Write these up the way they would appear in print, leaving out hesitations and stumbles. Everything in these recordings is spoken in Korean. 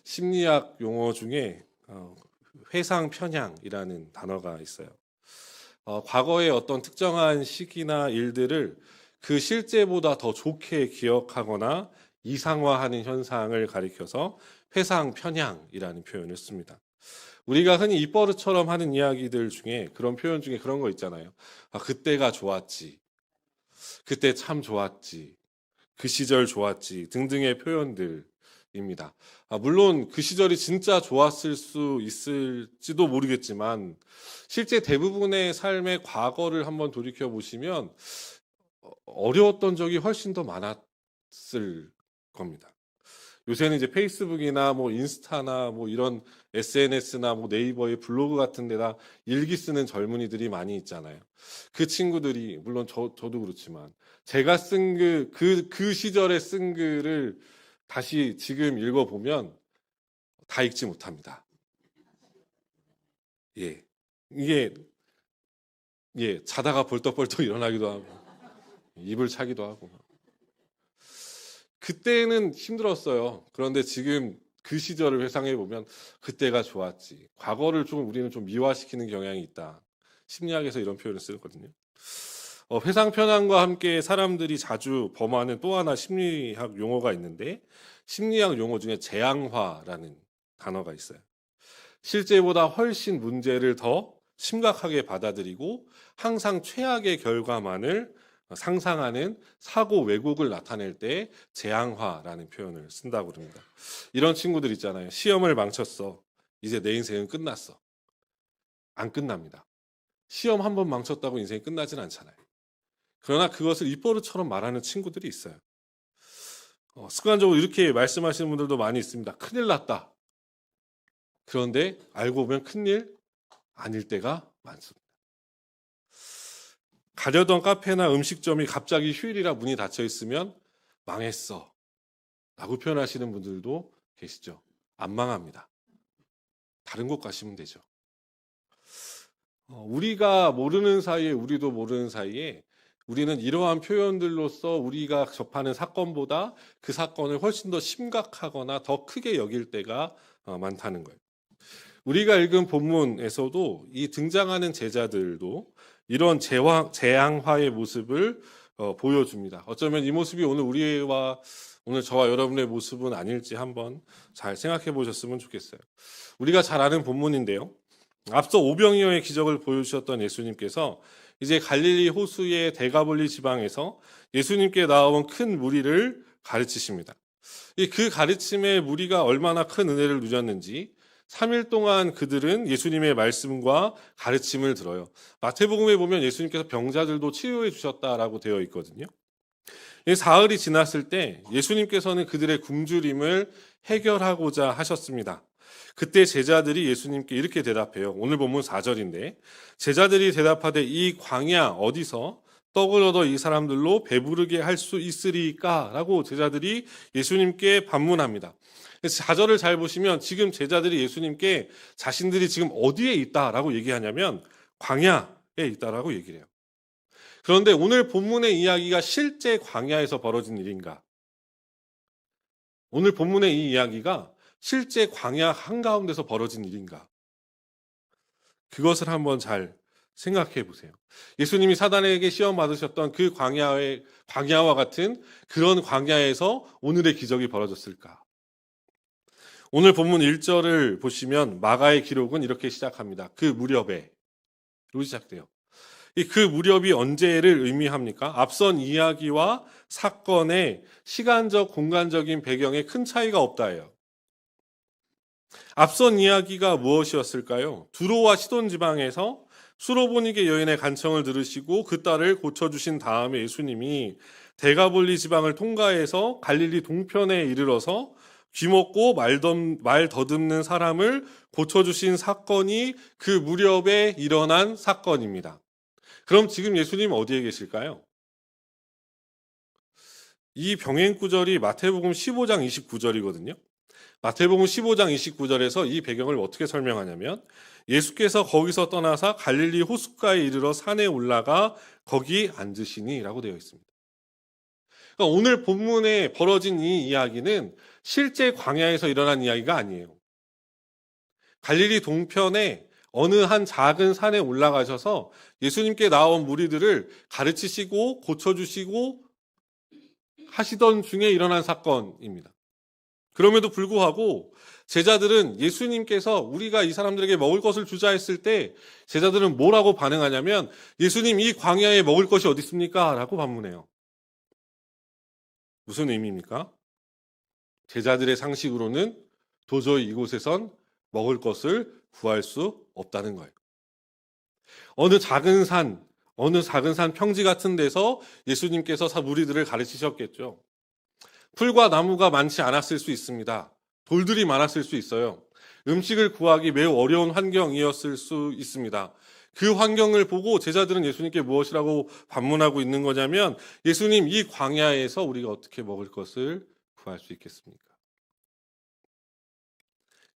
심리학 용어 중에 회상 편향이라는 단어가 있어요. 과거의 어떤 특정한 시기나 일들을 그 실제보다 더 좋게 기억하거나 이상화하는 현상을 가리켜서 회상 편향이라는 표현을 씁니다. 우리가 흔히 입버릇처럼 하는 이야기들 중에 그런 표현 중에 그런 거 있잖아요. 그때가 좋았지. 그때 참 좋았지. 그 시절 좋았지. 등등의 표현들입니다. 물론 그 시절이 진짜 좋았을 수 있을지도 모르겠지만 실제 대부분의 삶의 과거를 한번 돌이켜 보시면 어려웠던 적이 훨씬 더 많았을 겁니다. 요새는 이제 페이스북이나 뭐 인스타나 뭐 이런 SNS나 뭐 네이버의 블로그 같은 데다 일기 쓰는 젊은이들이 많이 있잖아요. 그 친구들이 물론 저도 그렇지만 제가 쓴 그 시절에 쓴 글을 다시 지금 읽어보면 다 읽지 못합니다. 예. 이게 자다가 벌떡벌떡 일어나기도 하고 입을 차기도 하고 그때는 힘들었어요. 그런데 지금 그 시절을 회상해 보면 그때가 좋았지. 과거를 우리는 좀 미화시키는 경향이 있다. 심리학에서 이런 표현을 쓰거든요. 회상 편향과 함께 사람들이 자주 범하는 또 하나 심리학 용어가 있는데 심리학 용어 중에 재앙화라는 단어가 있어요. 실제보다 훨씬 문제를 더 심각하게 받아들이고 항상 최악의 결과만을 상상하는 사고 왜곡을 나타낼 때 재앙화라는 표현을 쓴다고 그럽니다. 이런 친구들 있잖아요. 시험을 망쳤어. 이제 내 인생은 끝났어. 안 끝납니다. 시험 한 번 망쳤다고 인생이 끝나진 않잖아요. 그러나 그것을 입버릇처럼 말하는 친구들이 있어요. 습관적으로 이렇게 말씀하시는 분들도 많이 있습니다. 큰일 났다. 그런데 알고 보면 큰일 아닐 때가 많습니다. 가려던 카페나 음식점이 갑자기 휴일이라 문이 닫혀 있으면 망했어 라고 표현하시는 분들도 계시죠. 안 망합니다. 다른 곳 가시면 되죠. 우리가 모르는 사이에 우리도 모르는 사이에 우리는 이러한 표현들로서 우리가 접하는 사건보다 그 사건을 훨씬 더 심각하거나 더 크게 여길 때가 많다는 거예요. 우리가 읽은 본문에서도 이 등장하는 제자들도 이런 재앙화의 모습을 보여줍니다. 어쩌면 이 모습이 오늘 저와 여러분의 모습은 아닐지 한번 잘 생각해 보셨으면 좋겠어요. 우리가 잘 아는 본문인데요. 앞서 오병이어의 기적을 보여주셨던 예수님께서 이제 갈릴리 호수의 데가볼리 지방에서 예수님께 나온 큰 무리를 가르치십니다. 그 가르침의 무리가 얼마나 큰 은혜를 누렸는지 3일 동안 그들은 예수님의 말씀과 가르침을 들어요. 마태복음에 보면 예수님께서 병자들도 치유해 주셨다라고 되어 있거든요. 사흘이 지났을 때 예수님께서는 그들의 굶주림을 해결하고자 하셨습니다. 그때 제자들이 예수님께 이렇게 대답해요. 오늘 본문 4절인데 제자들이 대답하되 이 광야 어디서 떡을 얻어 이 사람들로 배부르게 할 수 있으리까? 라고 제자들이 예수님께 반문합니다. 4절을 잘 보시면 지금 제자들이 예수님께 자신들이 지금 어디에 있다라고 얘기하냐면 광야에 있다라고 얘기를 해요. 그런데 오늘 본문의 이야기가 실제 광야에서 벌어진 일인가? 오늘 본문의 이 이야기가 실제 광야 한가운데서 벌어진 일인가? 그것을 한번 잘 생각해 보세요. 예수님이 사단에게 시험 받으셨던 그 광야와 같은 그런 광야에서 오늘의 기적이 벌어졌을까? 오늘 본문 1절을 보시면 마가의 기록은 이렇게 시작합니다. 그 무렵에로 시작돼요. 그 무렵이 언제를 의미합니까? 앞선 이야기와 사건의 시간적, 공간적인 배경에 큰 차이가 없다예요. 앞선 이야기가 무엇이었을까요? 두로와 시돈 지방에서 수로보니게 여인의 간청을 들으시고 그 딸을 고쳐주신 다음에 예수님이 데가볼리 지방을 통과해서 갈릴리 동편에 이르러서 귀먹고 말 더듬는 사람을 고쳐주신 사건이 그 무렵에 일어난 사건입니다. 그럼 지금 예수님 어디에 계실까요? 이 병행 구절이 마태복음 15장 29절이거든요. 마태복음 15장 29절에서 이 배경을 어떻게 설명하냐면 예수께서 거기서 떠나서 갈릴리 호숫가에 이르러 산에 올라가 거기 앉으시니 라고 되어 있습니다. 그러니까 오늘 본문에 벌어진 이 이야기는 실제 광야에서 일어난 이야기가 아니에요. 갈릴리 동편에 어느 한 작은 산에 올라가셔서 예수님께 나온 무리들을 가르치시고 고쳐주시고 하시던 중에 일어난 사건입니다. 그럼에도 불구하고 제자들은 예수님께서 우리가 이 사람들에게 먹을 것을 주자 했을 때 제자들은 뭐라고 반응하냐면 예수님 이 광야에 먹을 것이 어디 있습니까? 라고 반문해요. 무슨 의미입니까? 제자들의 상식으로는 도저히 이곳에선 먹을 것을 구할 수 없다는 거예요. 어느 작은 산 평지 같은 데서 예수님께서 무리들을 가르치셨겠죠. 풀과 나무가 많지 않았을 수 있습니다. 돌들이 많았을 수 있어요. 음식을 구하기 매우 어려운 환경이었을 수 있습니다. 그 환경을 보고 제자들은 예수님께 무엇이라고 반문하고 있는 거냐면 예수님 이 광야에서 우리가 어떻게 먹을 것을 구할 수 있겠습니까?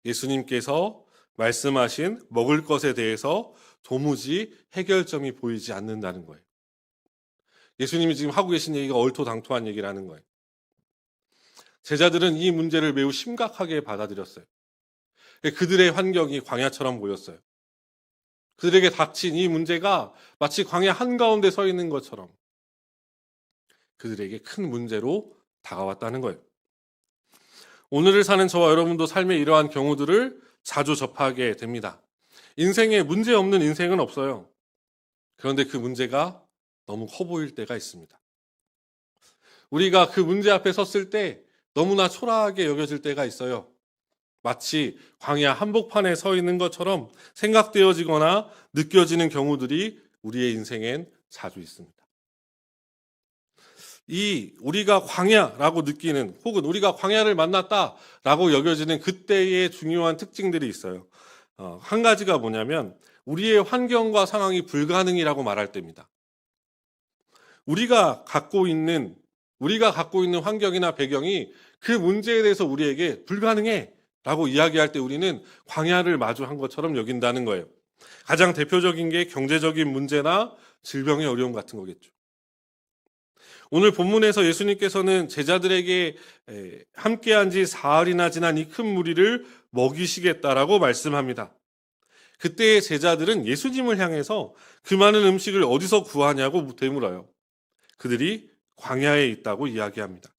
예수님께서 말씀하신 먹을 것에 대해서 도무지 해결점이 보이지 않는다는 거예요. 예수님이 지금 하고 계신 얘기가 얼토당토한 얘기라는 거예요. 제자들은 이 문제를 매우 심각하게 받아들였어요. 그들의 환경이 광야처럼 보였어요. 그들에게 닥친 이 문제가 마치 광야 한가운데 서 있는 것처럼 그들에게 큰 문제로 다가왔다는 거예요. 오늘을 사는 저와 여러분도 삶의 이러한 경우들을 자주 접하게 됩니다. 인생에 문제 없는 인생은 없어요. 그런데 그 문제가 너무 커 보일 때가 있습니다. 우리가 그 문제 앞에 섰을 때 너무나 초라하게 여겨질 때가 있어요. 마치 광야 한복판에 서 있는 것처럼 생각되어지거나 느껴지는 경우들이 우리의 인생엔 자주 있습니다. 우리가 광야라고 느끼는 혹은 우리가 광야를 만났다라고 여겨지는 그때의 중요한 특징들이 있어요. 한 가지가 뭐냐면 우리의 환경과 상황이 불가능이라고 말할 때입니다. 우리가 갖고 있는 환경이나 배경이 그 문제에 대해서 우리에게 불가능해 라고 이야기할 때 우리는 광야를 마주한 것처럼 여긴다는 거예요. 가장 대표적인 게 경제적인 문제나 질병의 어려움 같은 거겠죠. 오늘 본문에서 예수님께서는 제자들에게 함께한 지 사흘이나 지난 이 큰 무리를 먹이시겠다라고 말씀합니다. 그때의 제자들은 예수님을 향해서 그 많은 음식을 어디서 구하냐고 되물어요. 그들이 광야에 있다고 이야기합니다.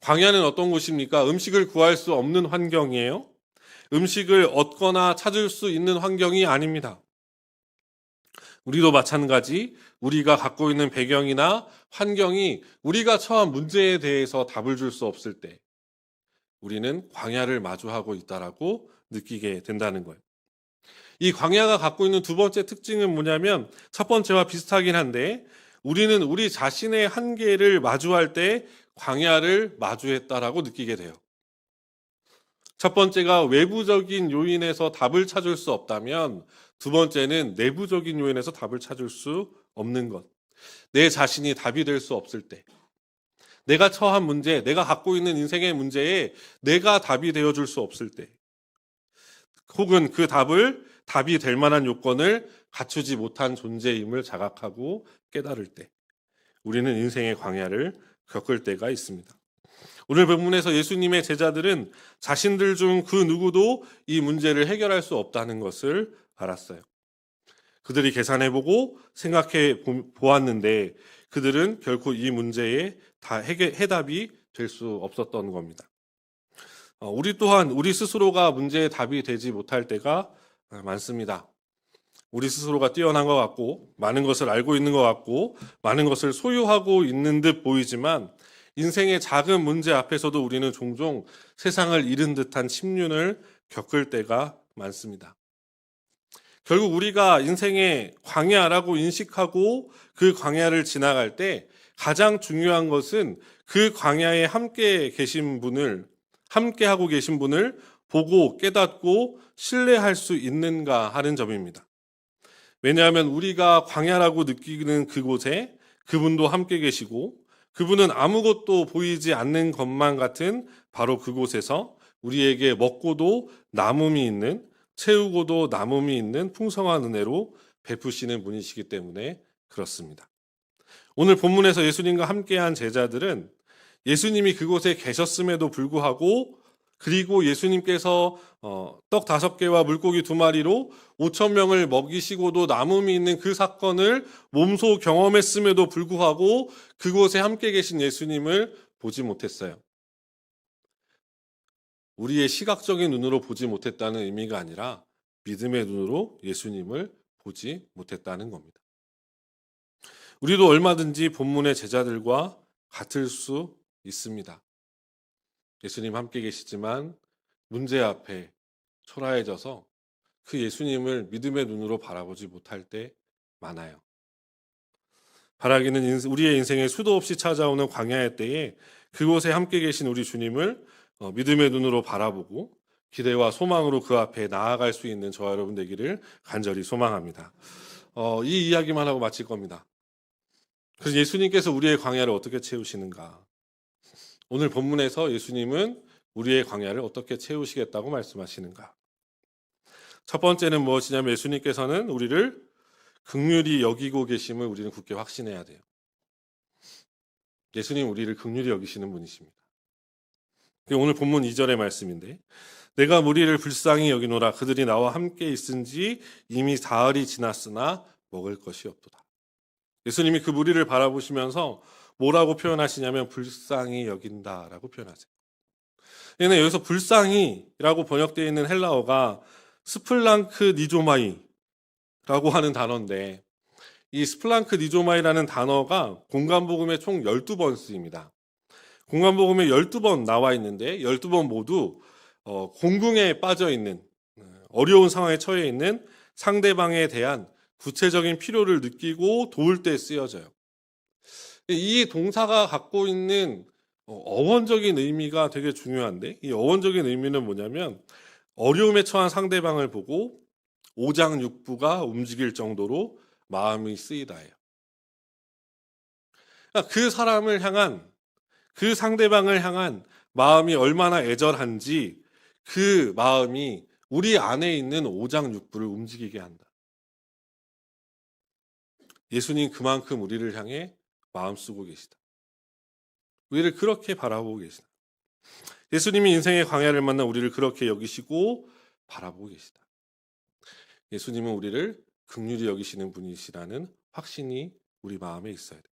광야는 어떤 곳입니까? 음식을 구할 수 없는 환경이에요. 음식을 얻거나 찾을 수 있는 환경이 아닙니다. 우리도 마찬가지 우리가 갖고 있는 배경이나 환경이 우리가 처한 문제에 대해서 답을 줄 수 없을 때 우리는 광야를 마주하고 있다라고 느끼게 된다는 거예요. 이 광야가 갖고 있는 두 번째 특징은 뭐냐면 첫 번째와 비슷하긴 한데 우리는 우리 자신의 한계를 마주할 때 광야를 마주했다라고 느끼게 돼요. 첫 번째가 외부적인 요인에서 답을 찾을 수 없다면 두 번째는 내부적인 요인에서 답을 찾을 수 없는 것. 내 자신이 답이 될 수 없을 때. 내가 처한 문제, 내가 갖고 있는 인생의 문제에 내가 답이 되어줄 수 없을 때. 혹은 그 답이 될 만한 요건을 갖추지 못한 존재임을 자각하고 깨달을 때. 우리는 인생의 광야를 겪을 때가 있습니다. 오늘 본문에서 예수님의 제자들은 자신들 중 그 누구도 이 문제를 해결할 수 없다는 것을 알았어요. 그들이 계산해보고 생각해 보았는데 그들은 결코 이 문제에 다 해답이 될 수 없었던 겁니다. 우리 또한 우리 스스로가 문제의 답이 되지 못할 때가 많습니다. 우리 스스로가 뛰어난 것 같고 많은 것을 알고 있는 것 같고 많은 것을 소유하고 있는 듯 보이지만 인생의 작은 문제 앞에서도 우리는 종종 세상을 잃은 듯한 침륜을 겪을 때가 많습니다. 결국 우리가 인생의 광야라고 인식하고 그 광야를 지나갈 때 가장 중요한 것은 그 광야에 함께하고 계신 분을 보고 깨닫고 신뢰할 수 있는가 하는 점입니다. 왜냐하면 우리가 광야라고 느끼는 그곳에 그분도 함께 계시고 그분은 아무것도 보이지 않는 것만 같은 바로 그곳에서 우리에게 먹고도 남음이 있는 채우고도 남음이 있는 풍성한 은혜로 베푸시는 분이시기 때문에 그렇습니다. 오늘 본문에서 예수님과 함께한 제자들은 예수님이 그곳에 계셨음에도 불구하고, 그리고 예수님께서 떡 5개와 물고기 2마리로 5,000명을 먹이시고도 남음이 있는 그 사건을 몸소 경험했음에도 불구하고 그곳에 함께 계신 예수님을 보지 못했어요. 우리의 시각적인 눈으로 보지 못했다는 의미가 아니라 믿음의 눈으로 예수님을 보지 못했다는 겁니다. 우리도 얼마든지 본문의 제자들과 같을 수 있습니다. 예수님 함께 계시지만 문제 앞에 초라해져서 그 예수님을 믿음의 눈으로 바라보지 못할 때 많아요. 바라기는 우리의 인생에 수도 없이 찾아오는 광야의 때에 그곳에 함께 계신 우리 주님을 믿음의 눈으로 바라보고 기대와 소망으로 그 앞에 나아갈 수 있는 저와 여러분 되기를 간절히 소망합니다. 이 이야기만 하고 마칠 겁니다. 그래서 예수님께서 우리의 광야를 어떻게 채우시는가? 오늘 본문에서 예수님은 우리의 광야를 어떻게 채우시겠다고 말씀하시는가? 첫 번째는 무엇이냐면 예수님께서는 우리를 긍휼히 여기고 계심을 우리는 굳게 확신해야 돼요. 예수님 우리를 긍휼히 여기시는 분이십니다. 오늘 본문 2절의 말씀인데, 내가 무리를 불쌍히 여기노라. 그들이 나와 함께 있은지 이미 사흘이 지났으나 먹을 것이 없도다. 예수님이 그 무리를 바라보시면서 뭐라고 표현하시냐면 불쌍히 여긴다라고 표현하세요. 근데 여기서 불쌍히라고 번역되어 있는 헬라어가 스플랑크 니조마이라고 하는 단어인데, 이 스플랑크 니조마이라는 단어가 공간복음에 총 12번 쓰입니다. 공간복음에 12번 나와 있는데 12번 모두 공궁에 빠져 있는, 어려운 상황에 처해 있는 상대방에 대한 구체적인 필요를 느끼고 도울 때 쓰여져요. 이 동사가 갖고 있는 어원적인 의미가 되게 중요한데, 이 어원적인 의미는 뭐냐면 어려움에 처한 상대방을 보고 오장육부가 움직일 정도로 마음이 쓰이다예요. 그러니까 그 사람을 향한, 그 상대방을 향한 마음이 얼마나 애절한지 그 마음이 우리 안에 있는 오장육부를 움직이게 한다. 예수님 그만큼 우리를 향해 마음 쓰고 계시다. 우리를 그렇게 바라보고 계시다. 예수님이 인생의 광야를 만나 우리를 그렇게 여기시고 바라보고 계시다. 예수님은 우리를 긍휼히 여기시는 분이시라는 확신이 우리 마음에 있어야 돼요.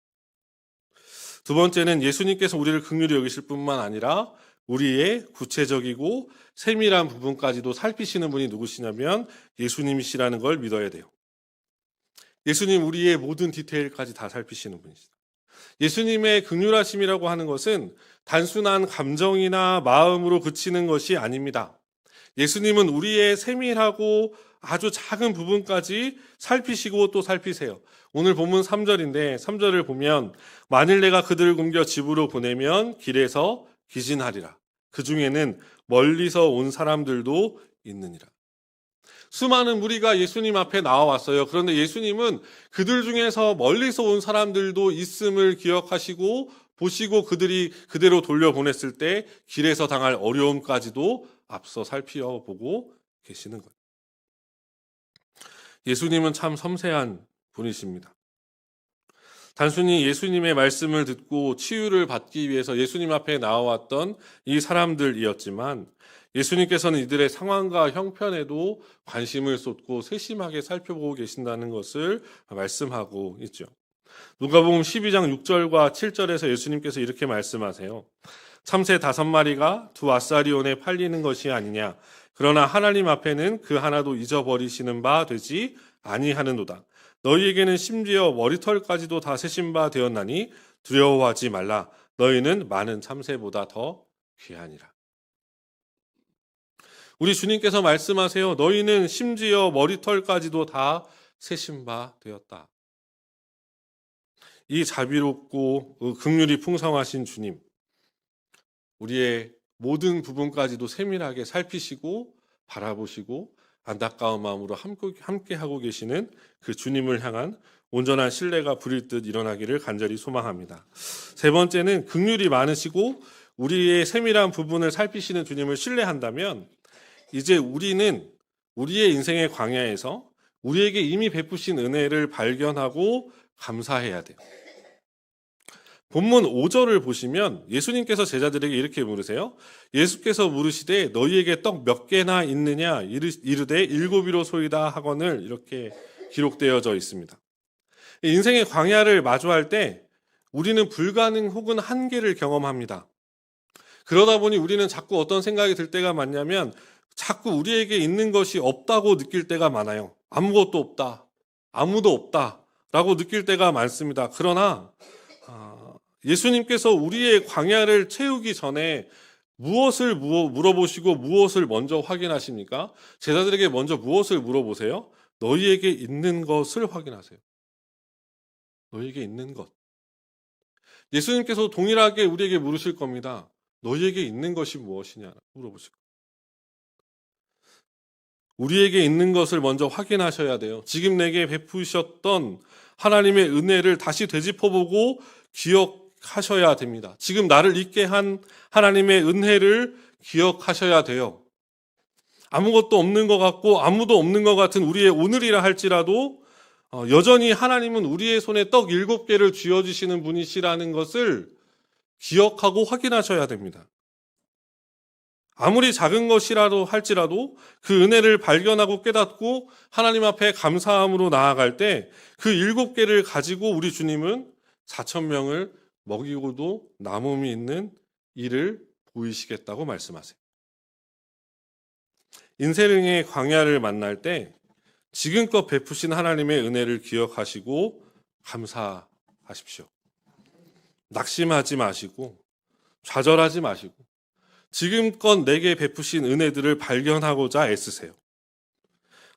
두 번째는 예수님께서 우리를 긍휼히 여기실 뿐만 아니라 우리의 구체적이고 세밀한 부분까지도 살피시는 분이 누구시냐면 예수님이시라는 걸 믿어야 돼요. 예수님 우리의 모든 디테일까지 다 살피시는 분이시다. 예수님의 긍휼하심이라고 하는 것은 단순한 감정이나 마음으로 그치는 것이 아닙니다. 예수님은 우리의 세밀하고 아주 작은 부분까지 살피시고 또 살피세요. 오늘 본문 3절인데 3절을 보면 만일 내가 그들을 굶겨 집으로 보내면 길에서 기진하리라. 그 중에는 멀리서 온 사람들도 있느니라. 수많은 무리가 예수님 앞에 나와왔어요. 그런데 예수님은 그들 중에서 멀리서 온 사람들도 있음을 기억하시고 보시고 그들이 그대로 돌려보냈을 때 길에서 당할 어려움까지도 앞서 살펴보고 계시는 거예요. 예수님은 참 섬세한 분이십니다. 단순히 예수님의 말씀을 듣고 치유를 받기 위해서 예수님 앞에 나와왔던 이 사람들이었지만 예수님께서는 이들의 상황과 형편에도 관심을 쏟고 세심하게 살펴보고 계신다는 것을 말씀하고 있죠. 누가복음 12장 6절과 7절에서 예수님께서 이렇게 말씀하세요. 참새 5마리가 2아사리온에 팔리는 것이 아니냐. 그러나 하나님 앞에는 그 하나도 잊어버리시는 바 되지 아니하는도다. 너희에게는 심지어 머리털까지도 다 세신 바 되었나니 두려워하지 말라. 너희는 많은 참새보다 더 귀하니라. 우리 주님께서 말씀하세요. 너희는 심지어 머리털까지도 다 세신 바 되었다. 이 자비롭고 긍휼이 풍성하신 주님, 우리의 모든 부분까지도 세밀하게 살피시고 바라보시고 안타까운 마음으로 함께 하고 계시는 그 주님을 향한 온전한 신뢰가 부릴 듯 일어나기를 간절히 소망합니다. 세 번째는 긍휼이 많으시고 우리의 세밀한 부분을 살피시는 주님을 신뢰한다면 이제 우리는 우리의 인생의 광야에서 우리에게 이미 베푸신 은혜를 발견하고 감사해야 돼요. 본문 5절을 보시면 예수님께서 제자들에게 이렇게 물으세요. 예수께서 물으시되 너희에게 떡 몇 개나 있느냐 이르되 7이로소이다 하거늘 이렇게 기록되어져 있습니다. 인생의 광야를 마주할 때 우리는 불가능 혹은 한계를 경험합니다. 그러다 보니 우리는 자꾸 어떤 생각이 들 때가 많냐면 자꾸 우리에게 있는 것이 없다고 느낄 때가 많아요. 아무것도 없다. 아무도 없다. 라고 느낄 때가 많습니다. 그러나 예수님께서 우리의 광야를 채우기 전에 무엇을 물어보시고 무엇을 먼저 확인하십니까? 제자들에게 먼저 무엇을 물어보세요? 너희에게 있는 것을 확인하세요. 너희에게 있는 것. 예수님께서 동일하게 우리에게 물으실 겁니다. 너희에게 있는 것이 무엇이냐 물어보실 거예요. 우리에게 있는 것을 먼저 확인하셔야 돼요. 지금 내게 베푸셨던 하나님의 은혜를 다시 되짚어보고 기억하셔야 됩니다. 지금 나를 있게 한 하나님의 은혜를 기억하셔야 돼요. 아무것도 없는 것 같고 아무도 없는 것 같은 우리의 오늘이라 할지라도 여전히 하나님은 우리의 손에 떡 7개를 쥐어주시는 분이시라는 것을 기억하고 확인하셔야 됩니다. 아무리 작은 것이라도 할지라도 그 은혜를 발견하고 깨닫고 하나님 앞에 감사함으로 나아갈 때 그 7개를 가지고 우리 주님은 4,000명을 먹이고도 남음이 있는 일을 보이시겠다고 말씀하세요. 인생의 광야를 만날 때 지금껏 베푸신 하나님의 은혜를 기억하시고 감사하십시오. 낙심하지 마시고 좌절하지 마시고 지금껏 내게 베푸신 은혜들을 발견하고자 애쓰세요.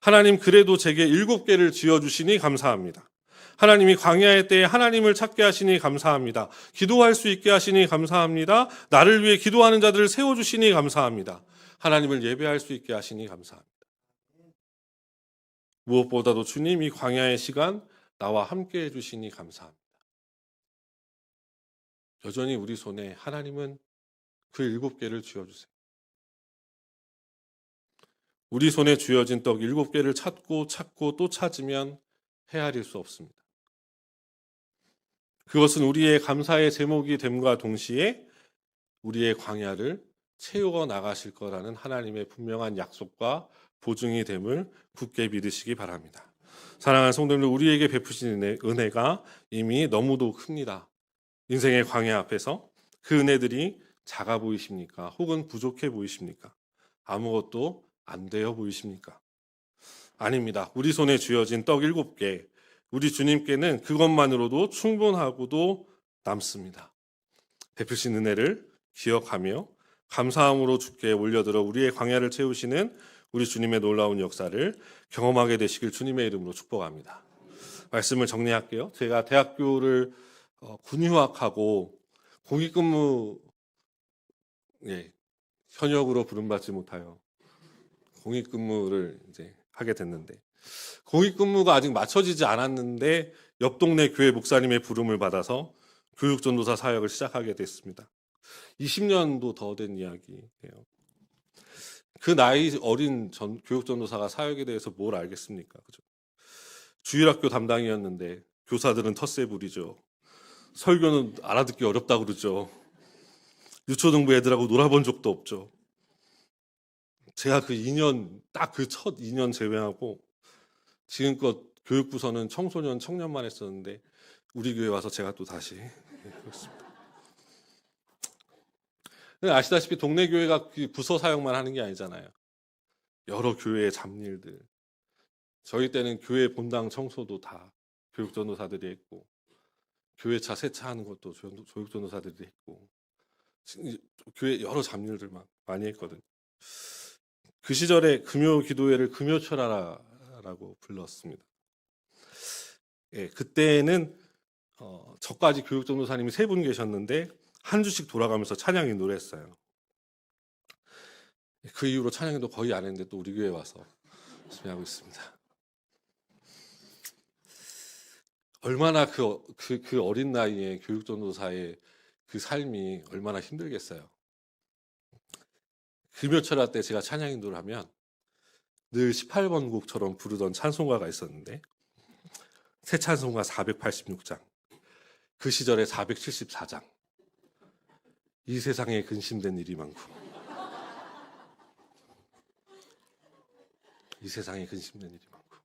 하나님 그래도 제게 7개를 쥐어주시니 감사합니다. 하나님이 광야의 때에 하나님을 찾게 하시니 감사합니다. 기도할 수 있게 하시니 감사합니다. 나를 위해 기도하는 자들을 세워주시니 감사합니다. 하나님을 예배할 수 있게 하시니 감사합니다. 무엇보다도 주님 이 광야의 시간 나와 함께 해주시니 감사합니다. 여전히 우리 손에 하나님은 그 7개를 쥐어주세요. 우리 손에 쥐어진 떡 7개를 찾고 또 찾으면 헤아릴 수 없습니다. 그것은 우리의 감사의 제목이 됨과 동시에 우리의 광야를 채워 나가실 거라는 하나님의 분명한 약속과 보증이 됨을 굳게 믿으시기 바랍니다. 사랑하는 성도님들, 우리에게 베푸신 은혜가 이미 너무도 큽니다. 인생의 광야 앞에서 그 은혜들이 작아 보이십니까? 혹은 부족해 보이십니까? 아무것도 안 되어 보이십니까? 아닙니다. 우리 손에 쥐어진 떡 7개, 우리 주님께는 그것만으로도 충분하고도 남습니다. 베푸신 은혜를 기억하며 감사함으로 주께 올려들어 우리의 광야를 채우시는 우리 주님의 놀라운 역사를 경험하게 되시길 주님의 이름으로 축복합니다. 말씀을 정리할게요. 제가 대학교를 군유학하고 공익근무 현역으로 부름받지 못하여 공익근무를 이제 하게 됐는데 공익근무가 아직 맞춰지지 않았는데 옆 동네 교회 목사님의 부름을 받아서 교육전도사 사역을 시작하게 됐습니다. 20년도 더 된 이야기예요. 그 나이 어린 교육전도사가 사역에 대해서 뭘 알겠습니까? 그죠? 주일학교 담당이었는데 교사들은 텃세 부리죠. 설교는 알아듣기 어렵다고 그러죠. 유초등부 애들하고 놀아본 적도 없죠. 제가 그 2년 딱 그 첫 2년 제외하고 지금껏 교육부서는 청소년 청년만 했었는데 우리 교회 와서 제가 또 다시 그렇습니다. 아시다시피 동네 교회가 부서 사역만 하는 게 아니잖아요. 여러 교회의 잡일들. 저희 때는 교회 본당 청소도 다 교육전도사들이 했고 교회차 세차하는 것도 교육전도사들이 했고 교회 여러 잡일들 많이 했거든요. 그 시절에 금요 기도회를 금요철야라고 불렀습니다. 그때는 저까지 교육전도사님이 3분 계셨는데 한 주씩 돌아가면서 찬양 인도를 했어요. 그 이후로 찬양 인도 거의 안 했는데 또 우리 교회 와서 열심히 하고 있습니다. 얼마나 그 어린 나이에 교육전도사의 그 삶이 얼마나 힘들겠어요. 금요철야 때 제가 찬양 인도를 하면 늘 18번 곡처럼 부르던 찬송가가 있었는데 새 찬송가 486장 그 시절에 474장. 이 세상에 근심된 일이 많고, 이 세상에 근심된 일이 많고.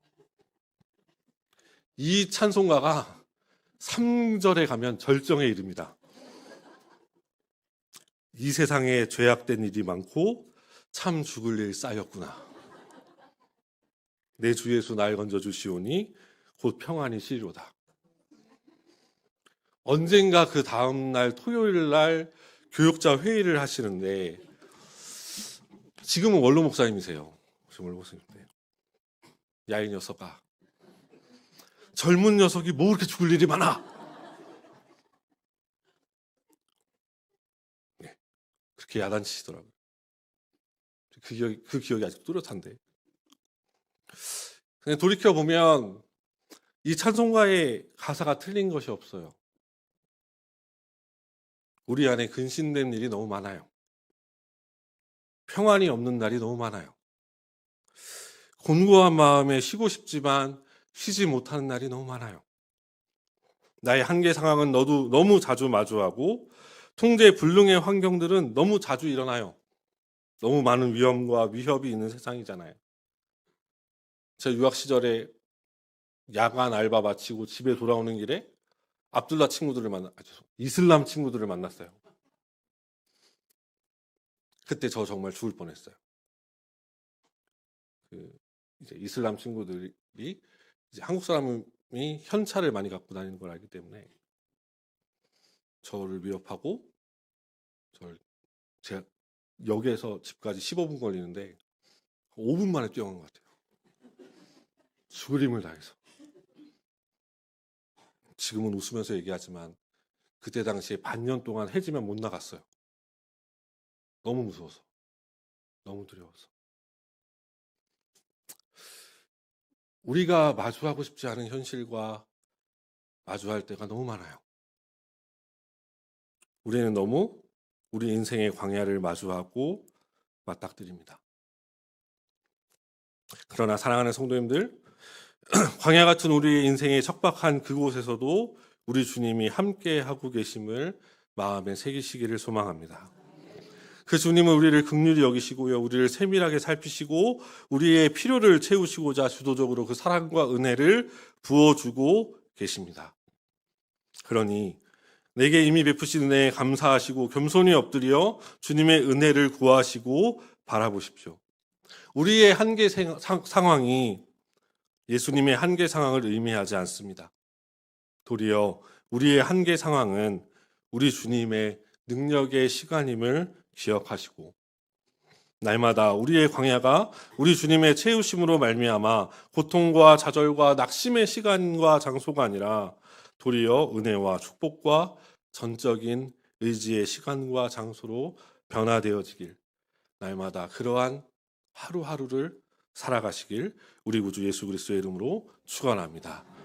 이 찬송가가 3절에 가면 절정에 이릅니다. 이 세상에 죄악된 일이 많고 참 죽을 일 쌓였구나. 내 주 예수 날 건져 주시오니 곧 평안이 시리로다. 언젠가 그 다음 날 토요일 날 교육자 회의를 하시는데, 지금은 원로 목사님이세요. 지금 원로 목사님인데, 야 이 녀석아, 젊은 녀석이 뭐 그렇게 죽을 일이 많아? 네, 그렇게 야단치시더라고요. 그 기억이 아직 뚜렷한데. 근데 돌이켜보면 이 찬송가의 가사가 틀린 것이 없어요. 우리 안에 근심된 일이 너무 많아요. 평안이 없는 날이 너무 많아요. 곤고한 마음에 쉬고 싶지만 쉬지 못하는 날이 너무 많아요. 나의 한계 상황은 너무 자주 마주하고 통제 불능의 환경들은 너무 자주 일어나요. 너무 많은 위험과 위협이 있는 세상이잖아요. 제 유학 시절에 야간 알바 마치고 집에 돌아오는 길에 이슬람 친구들을 만났어요. 그때 저 정말 죽을 뻔했어요. 이제 이슬람 친구들이 이제 한국 사람이 현찰을 많이 갖고 다니는 걸 알기 때문에 저를 위협하고, 제가 역에서 집까지 15분 걸리는데 5분 만에 뛰어간 것 같아요. 죽을 힘을 다해서. 지금은 웃으면서 얘기하지만 그때 당시에 반년 동안 해지면 못 나갔어요. 너무 무서워서, 너무 두려워서. 우리가 마주하고 싶지 않은 현실과 마주할 때가 너무 많아요. 우리는 너무 우리 인생의 광야를 마주하고 맞닥뜨립니다. 그러나 사랑하는 성도님들, 광야 같은 우리의 인생의 척박한 그곳에서도 우리 주님이 함께 하고 계심을 마음에 새기시기를 소망합니다. 그 주님은 우리를 긍휼히 여기시고요, 우리를 세밀하게 살피시고 우리의 필요를 채우시고자 주도적으로 그 사랑과 은혜를 부어주고 계십니다. 그러니 내게 이미 베푸신 은혜에 감사하시고 겸손히 엎드려 주님의 은혜를 구하시고 바라보십시오. 우리의 한계 상황이 예수님의 한계 상황을 의미하지 않습니다. 도리어 우리의 한계 상황은 우리 주님의 능력의 시간임을 기억하시고, 날마다 우리의 광야가 우리 주님의 채우심으로 말미암아 고통과 좌절과 낙심의 시간과 장소가 아니라 도리어 은혜와 축복과 전적인 의지의 시간과 장소로 변화되어지길, 날마다 그러한 하루하루를 살아가시길 우리 구주 예수 그리스도의 이름으로 축원합니다.